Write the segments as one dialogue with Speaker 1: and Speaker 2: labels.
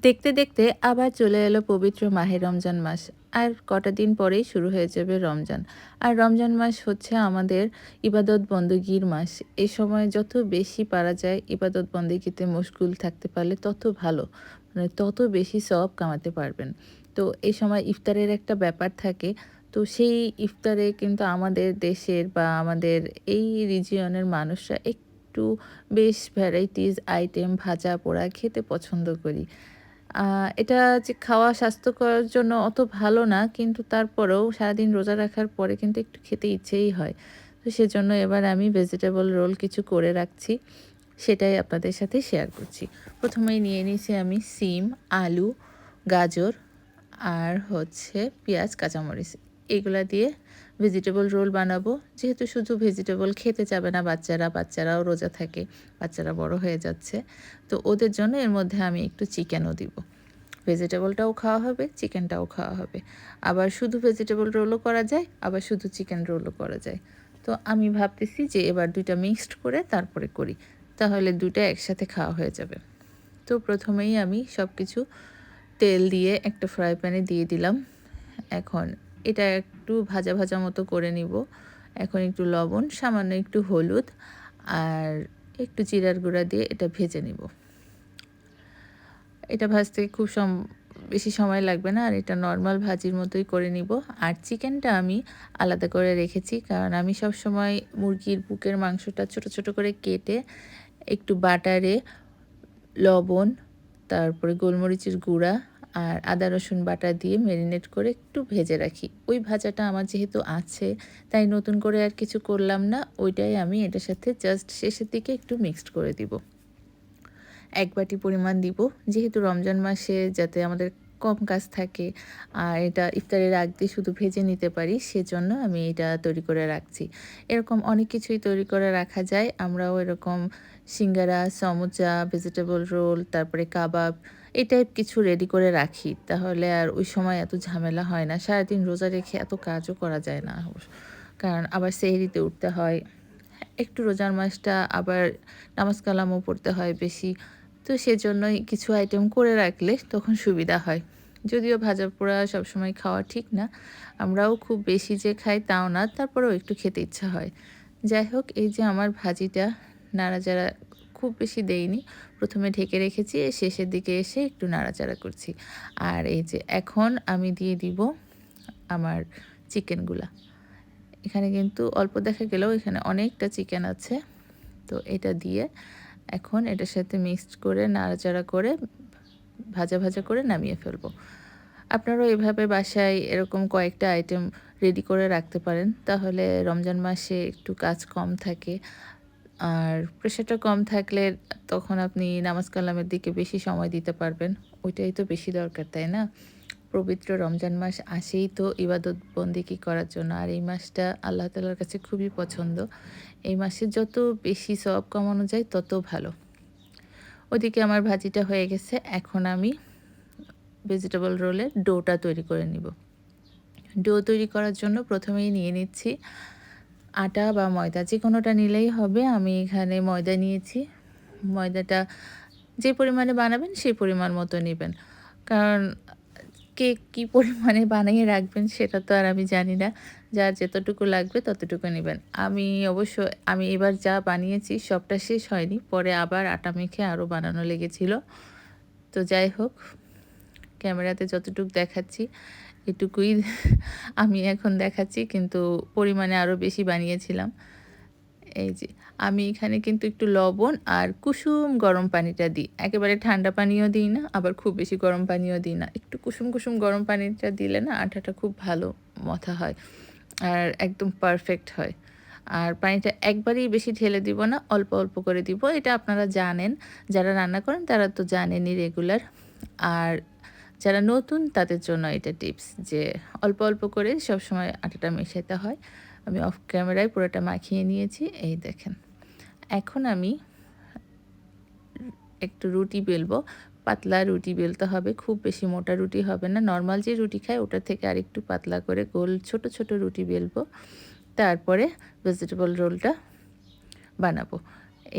Speaker 1: দেখতে দেখতে আবার চলে এলো পবিত্র মাহে রমজান মাস। আর কটা দিন পরেই শুরু হয়ে যাবে রমজান। আর রমজান মাস হচ্ছে আমাদের ইবাদত বন্দেগীর মাস। এই সময় যত বেশি পারা যায় ইবাদত বন্দেগীতে মশগুল থাকতে পারলে তত ভালো। মানে তত বেশি সওয়াব কামাতে পারবেন। তো এই সময় ইফতারের একটা ব্যাপার থাকে। তো সেই ইফতারে কিন্তু আমাদের দেশের বা আমাদের এই রিজিয়নের মানুষরা একটু বেশ ভ্যারাইটিস আইটেম ভাজা পোড়া খেতে পছন্দ করি। আ এটা যে খাওয়া স্বাস্থ্যকরের জন্য অত ভালো না, কিন্তু তারপরেও সারাদিন রোজা রাখার পরে কিন্তু একটু খেতে ইচ্ছেই হয়। তো সেজন্য এবার আমি ভেজিটেবল রোল কিছু করে রাখছি। সেটাই আপনাদের সাথে শেয়ার করছি। ১ম এই নিয়ে নিয়েছি আমি সিম, আলু, গাজর আর হচ্ছে পেঁয়াজ, কাঁচামরিচ। এগুলা দিয়ে ভেজিটেবল রোল বানাবো। যেহেতু শুধু ভেজিটেবল খেতে চাবে না বাচ্চারা, বাচ্চারাও রোজা থাকে। বাচ্চারা বড় হয়ে যাচ্ছে। তো ওদের জন্য এর মধ্যে আমি একটু চিকেনও দিব। ভেজিটেবলটাও খাওয়া হবে, চিকেনটাও খাওয়া হবে। আবার শুধু ভেজিটেবল রোলও করা যায়, আবার শুধু চিকেন রোলও করা যায়। তো আমি ভাবতেছি যে এবার ২ টা মিক্সড করে তারপরে করি। তাহলে ২ টা একসাথে খাওয়া হয়ে যাবে। তো ১ম এই আমি সবকিছু তেল দিয়ে একটা ফ্রাই প্যানে দিয়ে দিলাম। এখন এটা একটু ভাজা, ভাজা মতো করে নিব। এখন একটু লবণ, সামান্য একটু হলুদ আর একটু জিরার গুঁড়া দিয়ে এটা ভেজে নিব। এটা ভাজতে খুব বেশি সময় লাগবে না, আর এটা নরমাল ভাজির মতোই করে নিব। আর চিকেনটা আমি আলাদা করে রেখেছি, কারণ আমি সবসময় মুরগির বুকের মাংসটা ছোট, ছোট করে কেটে একটু বাটারে লবণ, তারপরে গোলমরিচের গুঁড়া আর আদা রসুন বাটা দিয়ে মেরিনেট করে একটু ভেজে রাখি। ওই ভাজাটা আমার যেহেতু আছে, তাই নতুন করে আর কিছু করলাম না। ওইটাই আমি এটার সাথে জাস্ট শেষের দিকে একটু মিক্সড করে দিব। ১ বাটি পরিমাণ দিব। যেহেতু রমজান মাসে যাতে আমাদের কম কাজ থাকে আর এটা ইফতারের আগ দিয়ে শুধু ভেজে নিতে পারি, সেজন্য আমি এটা তৈরি করে রাখছি। এরকম অনেক কিছুই তৈরি করে রাখা যায়। আমরাও এরকম সিঙ্গারা, সমুচা, ভেজিটেবল রোল, তারপরে কাবাব এই টাইপ কিছু রেডি করে রাখি। তাহলে আর ওই সময় এত ঝামেলা হয় না। সারাদিন রোজা রেখে এত কাজও করা যায় না। কারণ আবার সেহরিতে উঠতে হয়। একটু রোজার মাসটা আবার নামাজ কালামও পড়তে হয় বেশি। তো সেজন্যই কিছু আইটেম করে রাখলে তখন সুবিধা হয়। যদিও ভাজা-পোড়া সবসময় খাওয়া ঠিক না। আমরাও খুব বেশি যে খাই তাও না, তারপরেও একটু খেতে ইচ্ছা হয়। যাই হোক, এই যে আমার ভাজিটা নাড়াচাড়া খুব বেশি দেইনি। ১ম এ ঢেকে রেখেছি, শেষের দিকে এসে একটু নাড়াচাড়া করছি। আর এই যে এখন আমি দিয়ে দিব আমার চিকেনগুলা। এখানে কিন্তু অল্প দেখা গেলেও এখানে অনেকটা চিকেন আছে। তো এটা দিয়ে এখন এটার সাথে মিক্সড করে নাড়াচাড়া করে ভাজা, ভাজা করে নামিয়ে ফেলবো। আপনারাও এভাবে বাসায় এরকম কয়েকটা আইটেম রেডি করে রাখতে পারেন। তাহলে রমজান মাসে একটু কাজ কম থাকে। আর প্রেশারটা কম থাকলে তখন আপনি নামাজ কালামের দিকে বেশি সময় দিতে পারবেন। ওইটাই তো বেশি দরকার, তাই না? পবিত্র রমজান মাস আসেই তো ইবাদত বন্দেগী করার জন্য। আর এই মাসটা আল্লাহ তাআলার কাছে খুবই পছন্দ। এই মাসে যত বেশি সওয়াব কামানো যায় তত ভালো। ওদিকে আমার ভাজিটা হয়ে গেছে। এখন আমি ভেজিটেবল রোলের ডোটা তৈরি করে নিব। ডো তৈরি করার জন্য ১ম এই নিয়ে নিচ্ছি আটা বা ময়দা, যেকোনোটা নিলেই হবে। আমি এখানে ময়দা নিয়েছি। ময়দাটা যে পরিমাণে বানাবেন সেই পরিমাণ মতো নিবেন। কারণ কে কি পরিমাণে বানিয়ে রাখবেন সেটা তো আর আমি জানি না। যার যতটুকু লাগবে ততটুকু নিবেন। আমি এবার যা বানিয়েছি সবটা শেষ হয়নি। পরে আবার আটা মেখে আরও বানানো লেগেছিল। তো যাই হোক, ক্যামেরাতে যতটুক দেখাচ্ছি এটুকুই আমি এখন দেখাচ্ছি, কিন্তু পরিমাণে আরও বেশি বানিয়েছিলাম। এই যে আমি এখানে কিন্তু একটু লবণ আর কুসুম গরম পানিটা দিই। একেবারে ঠান্ডা পানিও দিই না, আবার খুব বেশি গরম পানিও দিই না। একটু কুসুম, কুসুম গরম পানিটা দিলে না আটাটা খুব ভালো মথা হয় আর একদম পারফেক্ট হয়। আর পানিটা একবারেই বেশি ঢেলে দিব না, অল্প, অল্প করে দিব। এটা আপনারা জানেন, যারা রান্না করেন তারা তো জানেনই রেগুলার। আর যারা নতুন তাদের জন্য এটা টিপস যে অল্প, অল্প করে সবসময় আটাটা মেশাতে হয়। আমি অফ ক্যামেরায় পুরোটা মাখিয়ে নিয়েছি। এই দেখেন। এখন আমি একটু রুটি বেলবো। পাতলা রুটি বেলতে হবে। খুব বেশি মোটা রুটি হবে না। নরমাল যে রুটি খাই ওটার থেকে আরেকটু পাতলা করে গোল ছোট, ছোট রুটি বেলবো। তারপরে ভেজিটেবল রোলটা বানাবো।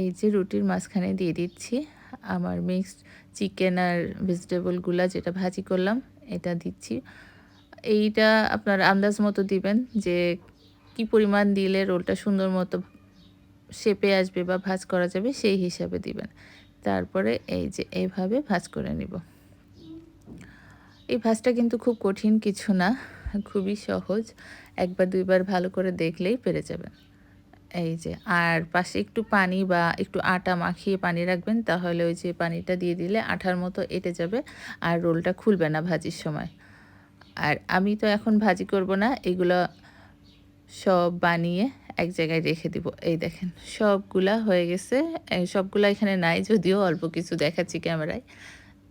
Speaker 1: এই যে রুটির মাঝখানে দিয়ে দিচ্ছি আমার মিক্সড চিকেন আর ভেজিটেবলগুলা যেটা ভাজি করলাম এটা দিচ্ছি। এইটা আপনার আন্দাজ মতো দিবেন যে কি পরিমাণ দিলে রোলটা সুন্দর মতো শেপে আসবে বা ভাজ করা যাবে সেই হিসাবে দিবেন। তারপরে এই যে এইভাবে ভাজ করে নিব। এই ভাজটা কিন্তু খুব কঠিন কিছু না, খুবই সহজ। একবার দুইবার ভালো করে দেখলেই পেরে যাবেন। এই যে আর পাশে একটু পানি বা একটু আটা মাখিয়ে পানি রাখবেন, তাহলে ওই যে পানিটা দিয়ে দিলে আঠার মতো এঁটে যাবে আর রোলটা খুলবে না ভাজির সময়। আর আমি তো এখন ভাজি করব না, এগুলো সব বানিয়ে এক জায়গায় রেখে দিব। এই দেখেন সবগুলা হয়ে গেছে। সবগুলা এখানে নাই, যদিও অল্প কিছু দেখাচ্ছি ক্যামেরায়।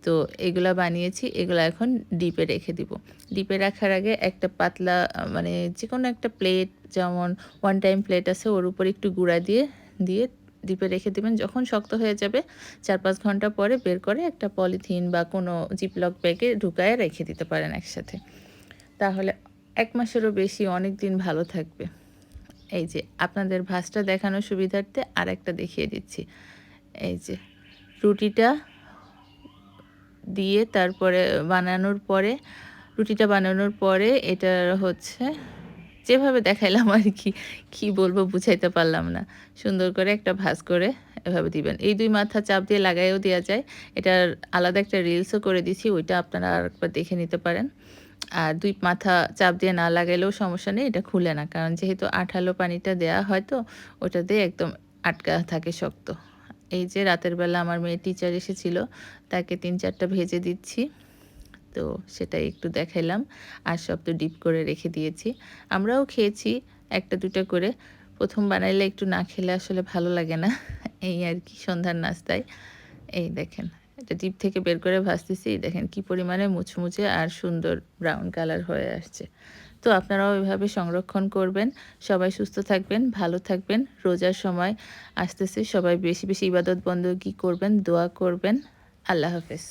Speaker 1: তো এগুলা বানিয়েছি, এগুলা এখন ডিপে রেখে দিব। ডিপে রাখার আগে একটা পাতলা মানে যেকোনো একটা প্লেট, যেমন ওয়ান টাইম প্লেট আছে, ওর উপর একটু গুঁড়া দিয়ে দিয়ে ডিপে রেখে দিবেন। যখন শক্ত হয়ে যাবে ৪-৫ ঘন্টা পরে বের করে একটা পলিথিন বা কোনো জিপলক ব্যাগে ঢুকায়ে রেখে দিতে পারেন একসাথে। তাহলে ১ মাসেরও বেশি অনেক দিন ভালো থাকবে। এই যে আপনাদের ভাঁজটা দেখানোর সুবিধার্থে আরেকটা দেখিয়ে দিচ্ছি। এই যে রুটিটা দিয়ে তারপরে রুটিটা বানানোর পরে এটা হচ্ছে যেভাবে দেখাইলাম আরকি, কি বলবো বুঝাইতে পারলাম না। সুন্দর করে একটা ভাঁজ করে এভাবে দিবেন। এই ২ মাথা চাপ দিয়ে লাগাইও দেয়া যায়। এটার আলাদা একটা রিলসও করে দিছি, ওইটা আপনারা আরেকবার দেখে নিতে পারেন। আর ২ মাথা চাপ দিয়ে না লাগাইলেও সমস্যা নেই, এটা খুলে না। কারণ যেহেতু আঠালো পানিটা দেয়া হয় তো ওটা দিয়ে একদম আটকা থাকে শক্ত। এই যে রাতের বেলা আমার মেয়ে টিচার এসেছিল, তাকে ৩-৪ টা ভেজে দিচ্ছি। তো সেটাই একটু দেখাইলাম। আর সব তো ডিপ করে রেখে দিয়েছি। আমরাও খেয়েছি ১টা-২টা করে। ১ম বানাইলে একটু না খেলে আসলে ভালো লাগে না। এই আরকি সন্ধ্যার নাস্তায়। এই দেখেন, এটা ডিপ থেকে বের করে ভাজতেছি। দেখেন কি পরিমাণে মুচমুচে আর সুন্দর ব্রাউন কালার হয়ে আসছে। তো আপনারাও এভাবে সংরক্ষণ করবেন। সবাই সুস্থ থাকবেন, ভালো থাকবেন। রোজার সময় আসতেছে। সবাই বেশি, বেশি ইবাদত বন্দেগী করবেন, দোয়া করবেন। আল্লাহ হাফেজ।